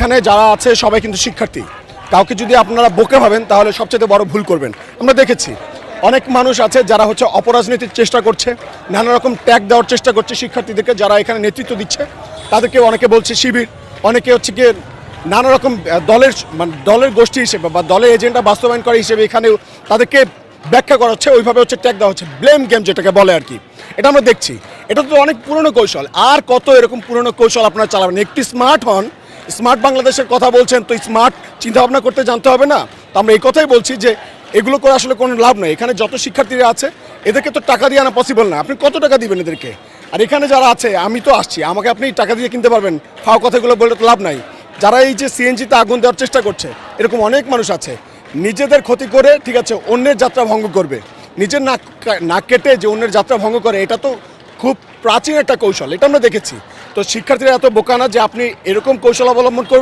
এখানে যারা আছে সবাই কিন্তু শিক্ষার্থী। কাউকে যদি আপনারা বোকা ভাবেন তাহলে সবচেয়ে বড় ভুল করবেন। আমরা দেখেছি অনেক মানুষ আছে যারা হচ্ছে অপরাজনীতির চেষ্টা করছে, নানা রকম ট্যাগ দেওয়ার চেষ্টা করছে শিক্ষার্থীদেরকে, যারা এখানে নেতৃত্ব দিচ্ছে তাদেরকে অনেকে বলছে শিবির, অনেকে হচ্ছে গিয়ে নানা রকম দলের গোষ্ঠী হিসেবে বা দলের এজেন্ডা বাস্তবায়ন করে হিসেবে এখানে তাদেরকে ব্যাখ্যা করা হচ্ছে, ওইভাবে হচ্ছে ট্যাগ দেওয়া হচ্ছে, ব্লেম গেম যেটাকে বলে আর কি। এটা আমরা দেখছি। এটা তো অনেক পুরনো কৌশল, আর কত এরকম পুরনো কৌশল আপনারা চালাবেন? একটি স্মার্ট হন, স্মার্ট বাংলাদেশের কথা বলছেন, তো স্মার্ট চিন্তাভাবনা করতে জানতে হবে না? তো আমরা এই কথাই বলছি যে এগুলো করে আসলে কোনো লাভ নেই। এখানে যত শিক্ষার্থীরা আছে এদেরকে তো টাকা দিয়ে আনা পসিবল না। আপনি কত টাকা দিবেন এদেরকে? আর এখানে যারা আছে, আমি তো আসছি, আমাকে আপনি টাকা দিয়ে কিনতে পারবেন? ফাও কথাগুলো বললে তো লাভ নাই। যারা এই যে সিএনজিতে আগুন দেওয়ার চেষ্টা করছে, এরকম অনেক মানুষ আছে নিজেদের ক্ষতি করে, ঠিক আছে, অন্যের যাত্রা ভঙ্গ করবে। নিজের নাক কেটে যে অন্যের যাত্রা ভঙ্গ করে, এটা তো খুব প্রাচীন একটা কৌশল, এটা আমরা দেখেছি। তো শিক্ষার্থীরা এত বোকা না যে আপনি এরকম কৌশল অবলম্বন করবেন।